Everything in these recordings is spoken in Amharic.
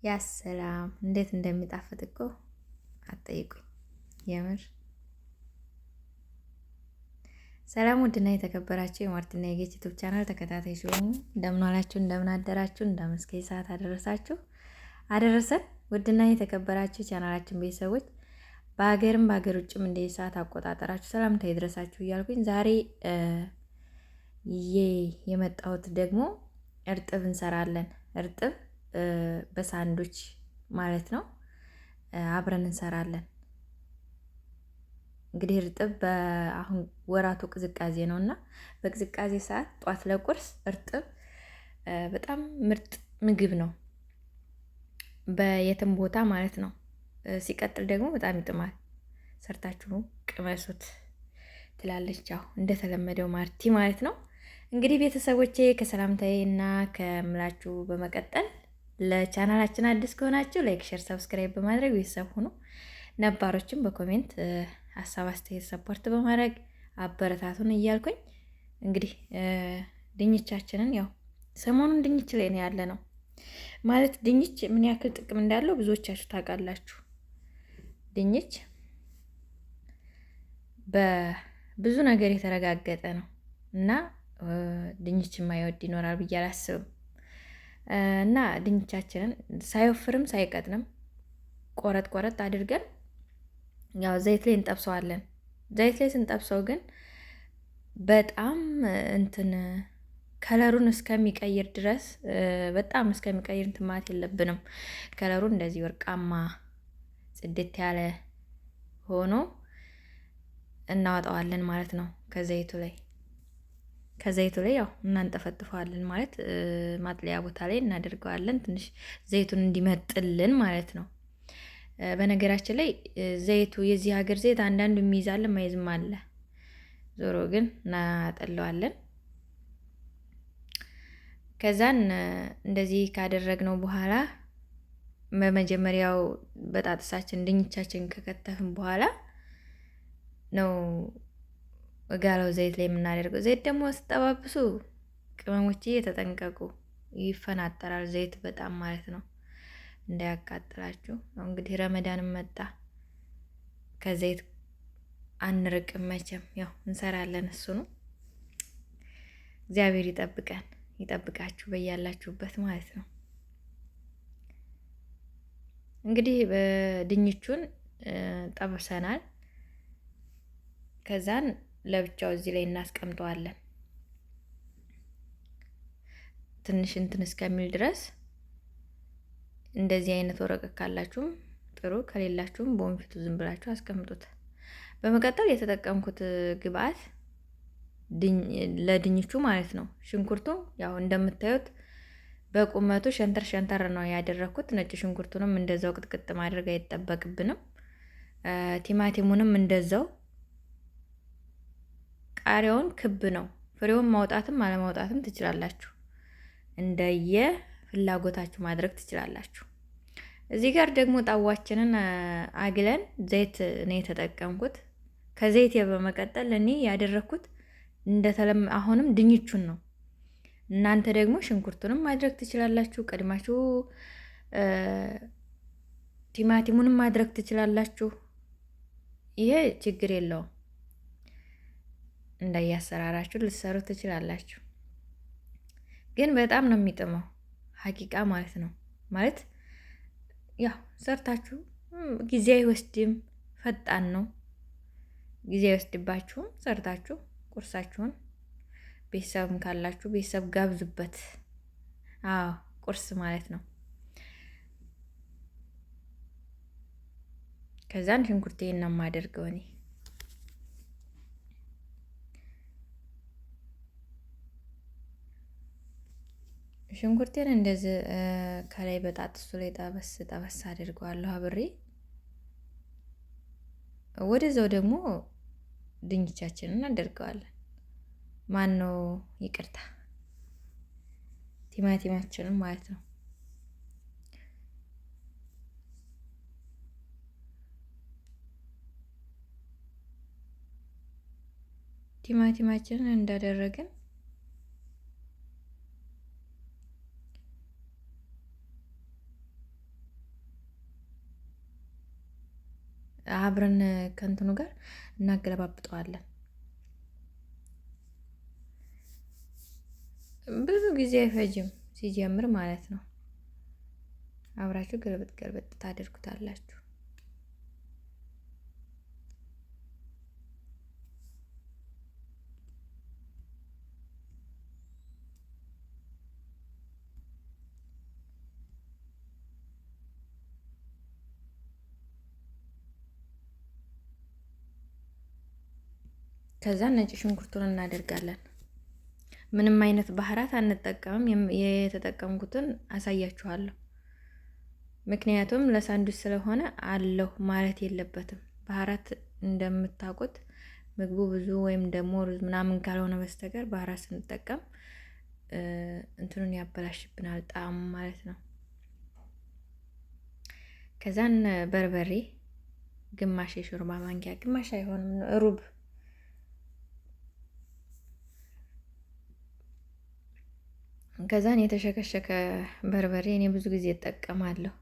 ያሰላም እንዴት እንደሚጣፍጥ እኮ አትጠይቁኝ። የምር ሰላም ውድና የተከበራችሁ የማርቲና የጌች ዩቲዩብ ቻናል ተከታታይ ሲሆኑ እንደምን ዋላችሁ፣ እንደምን አደራችሁ፣ እንደምን እስከ ሰዓት አደረሳችሁ አደረሰን። ውድና የተከበራችሁ ቻናላችን ቤተሰቦች በሀገርም በሀገር ውጭም እንደ ሰዓት አቆጣጠራችሁ ሰላምታ ይድረሳችሁ እያልኩኝ ዛሬ የመጣሁት ደግሞ እርጥብ እንሰራለን። እርጥብ በሳንዶች ማለት ነው። አብረን እንሰራለን። እንግዲህ እርጥብ በአሁን ወራቱ ቅዝቃዜ ነው እና በቅዝቃዜ ሰዓት ጧት ለቁርስ እርጥብ በጣም ምርጥ ምግብ ነው፣ በየትም ቦታ ማለት ነው። ሲቀጥል ደግሞ በጣም ይጥማል። ሰርታችሁ ቅመሱት ትላለች። ያው እንደተለመደው ማርቲ ማለት ነው። እንግዲህ ቤተሰቦቼ ከሰላምታዬ እና ከምላችሁ በመቀጠል ለቻናላችን አዲስ ከሆናችሁ ላይክ፣ ሼር፣ ሰብስክራይብ በማድረግ ቤተሰብ ሁኑ። ነባሮችም በኮሜንት ሀሳብ አስተያየት ሰፖርት በማድረግ አበረታቱን እያልኩኝ እንግዲህ ድንቻችንን ያው ሰሞኑን ድንች ላይ ነው ያለ ነው ማለት ድንች ምን ያክል ጥቅም እንዳለው ብዙዎቻችሁ ታውቃላችሁ። ድንች በብዙ ነገር የተረጋገጠ ነው እና ድንች የማይወድ ይኖራል ብዬ አላስብም። እና ድንቻችንን ሳይወፍርም ሳይቀጥንም ቆረጥ ቆረጥ አድርገን ያው ዘይት ላይ እንጠብሰዋለን። ዘይት ላይ ስንጠብሰው ግን በጣም እንትን ከለሩን እስከሚቀይር ድረስ በጣም እስከሚቀይር እንትን ማለት የለብንም። ከለሩን እንደዚህ ወርቃማ ጽድት ያለ ሆኖ እናወጣዋለን ማለት ነው። ከዘይቱ ላይ ያው እናንጠፈጥፈዋለን ማለት ማጥለያ ቦታ ላይ እናደርገዋለን፣ ትንሽ ዘይቱን እንዲመጥልን ማለት ነው። በነገራችን ላይ ዘይቱ የዚህ ሀገር ዘይት አንዳንዱ የሚይዛል ማይዝም አለ። ዞሮ ግን እናጠለዋለን። ከዛን እንደዚህ ካደረግነው በኋላ በመጀመሪያው በጣጥሳችን ድንቻችን ከከተፍን በኋላ ነው ጋለው ዘይት ላይ የምናደርገው። ዘይት ደግሞ ስጠባብሱ ቅመሞች እየተጠንቀቁ ይፈናጠራል ዘይት በጣም ማለት ነው፣ እንዳያቃጥላችሁ። እንግዲህ ረመዳንም መጣ፣ ከዘይት አንርቅም መቼም፣ ያው እንሰራለን። እሱ ነው። እግዚአብሔር ይጠብቀን ይጠብቃችሁ በያላችሁበት ማለት ነው። እንግዲህ በድንቹን ጠብሰናል። ከዛን ለብቻው እዚህ ላይ እናስቀምጠዋለን ትንሽ እንትን እስከሚል ድረስ። እንደዚህ አይነት ወረቀት ካላችሁም ጥሩ፣ ከሌላችሁም በወንፊቱ ዝም ብላችሁ አስቀምጡት። በመቀጠል የተጠቀምኩት ግብአት ለድንቹ ማለት ነው ሽንኩርቱ ያው እንደምታዩት በቁመቱ ሸንተር ሸንተር ነው ያደረኩት። ነጭ ሽንኩርቱንም እንደዛው ቅጥቅጥ ማድረግ አይጠበቅብንም። ቲማቲሙንም እንደዛው። ቃሪያውን ክብ ነው፣ ፍሬውን ማውጣትም አለማውጣትም ትችላላችሁ፣ እንደየ ፍላጎታችሁ ማድረግ ትችላላችሁ። እዚህ ጋር ደግሞ ጣዋችንን አግለን ዘይት ነው የተጠቀምኩት። ከዘይት በመቀጠል እኔ ያደረኩት አሁንም ድንቹን ነው። እናንተ ደግሞ ሽንኩርቱንም ማድረግ ትችላላችሁ፣ ቀድማችሁ ቲማቲሙንም ማድረግ ትችላላችሁ። ይሄ ችግር የለውም፣ እንዳያሰራራችሁ ልትሰሩ ትችላላችሁ። ግን በጣም ነው የሚጥመው ሀቂቃ ማለት ነው። ማለት ያው ሰርታችሁ ጊዜ አይወስድም፣ ፈጣን ነው። ጊዜ አይወስድባችሁም። ሰርታችሁ ቁርሳችሁን ቤተሰብም ካላችሁ ቤተሰብ ጋብዙበት። አዎ ቁርስ ማለት ነው። ከዛን ሽንኩርቴን ነው የማደርገው እኔ። ሽንኩርቴን እንደዚህ ከላይ በጣጥሱ ላይ ጠበስ ጠበስ አድርገዋለሁ አብሬ። ወደዛው ደግሞ ድንቻችንን እናደርገዋለን። ማን ነው ይቅርታ፣ ቲማቲማችንን ማለት ነው። ቲማቲማችንን እንዳደረግን አብረን ከእንትኑ ጋር እናገለባብጠዋለን። ብዙ ጊዜ አይፈጅም ሲጀምር ማለት ነው። አብራችሁ ገልበጥ ገልበጥ ታደርጉታላችሁ። ከዛ ነጭ ሽንኩርቱን እናደርጋለን። ምንም አይነት ባህራት አንጠቀምም። የተጠቀምኩትን አሳያችኋለሁ። ምክንያቱም ለሳንዱች ስለሆነ አለሁ ማለት የለበትም። ባህራት እንደምታውቁት ምግቡ ብዙ ወይም ደግሞ ሩዝ ምናምን ካልሆነ በስተቀር ባህራት ስንጠቀም እንትኑን ያበላሽብናል፣ ጣዕሙ ማለት ነው። ከዛን በርበሬ ግማሽ የሾርባ ማንኪያ፣ ግማሽ አይሆንም ሩብ ከዛን የተሸከሸከ በርበሬ እኔ ብዙ ጊዜ እጠቀማለሁ።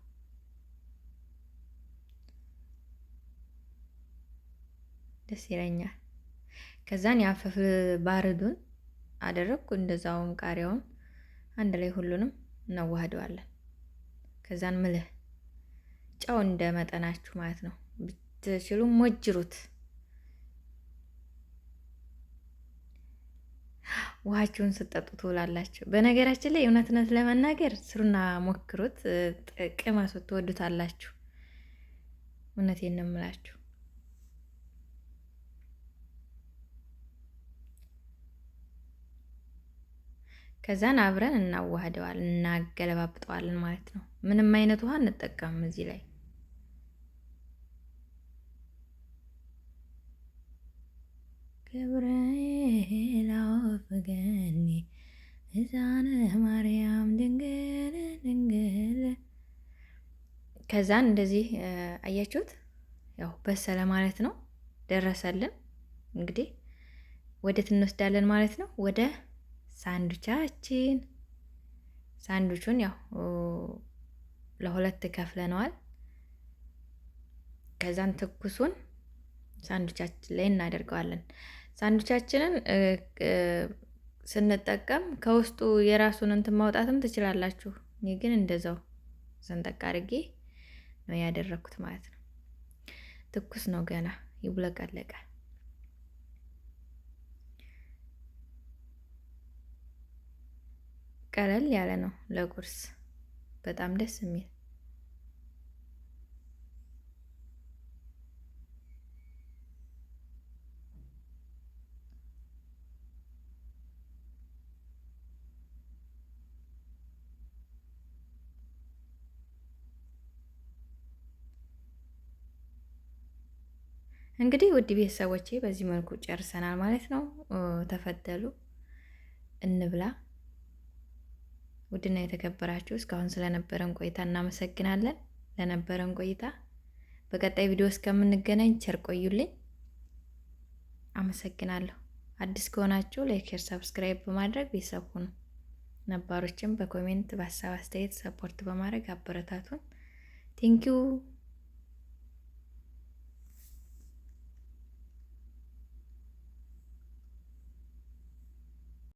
ደስ ይለኛል። ከዛን ያፈፍ ባርዱን አደረግኩ። እንደዛውን ቃሪያውን አንድ ላይ ሁሉንም እናዋህደዋለን። ከዛን ምልህ ጨው እንደ መጠናችሁ ማለት ነው። ብትችሉ ሞጅሩት። ውሃችሁን ስጠጡ ትውላላችሁ። በነገራችን ላይ እውነት ለመናገር ስሩና ሞክሩት፣ ቅመሱት፣ ትወዱታላችሁ። እውነቴን ነው የምላችሁ። ከዛን አብረን እናዋህደዋለን፣ እናገለባብጠዋለን ማለት ነው። ምንም አይነት ውሃ እንጠቀምም እዚህ ላይ። ገብርኤል አወፈገኒ ሕፃነ ማርያም ድንግል ድንግል። ከዛን እንደዚህ አያችሁት፣ ያው በሰለ ማለት ነው። ደረሰልን። እንግዲህ ወዴት እንወስዳለን ማለት ነው? ወደ ሳንዱቻችን። ሳንዱቹን ያው ለሁለት ከፍለነዋል። ከዛን ትኩሱን ሳንዱቻችን ላይ እናደርገዋለን። ሳንዱቻችንን ስንጠቀም ከውስጡ የራሱን እንትን ማውጣትም ትችላላችሁ። እኔ ግን እንደዛው ሰንጠቅ አድርጌ ነው ያደረኩት ማለት ነው። ትኩስ ነው፣ ገና ይቡለቀለቃል። ቀለል ያለ ነው ለቁርስ፣ በጣም ደስ የሚል። እንግዲህ ውድ ቤተሰቦቼ በዚህ መልኩ ጨርሰናል ማለት ነው። ተፈተሉ፣ እንብላ። ውድና የተከበራችሁ እስካሁን ስለነበረን ቆይታ እናመሰግናለን። ለነበረን ቆይታ በቀጣይ ቪዲዮ እስከምንገናኝ ቸር ቆዩልኝ። አመሰግናለሁ። አዲስ ከሆናችሁ ላይክ፣ ሼር፣ ሰብስክራይብ በማድረግ ቤተሰብ ሁኑ። ነባሮችም በኮሜንት በሀሳብ አስተያየት ሰፖርት በማድረግ አበረታቱን። ቴንኪው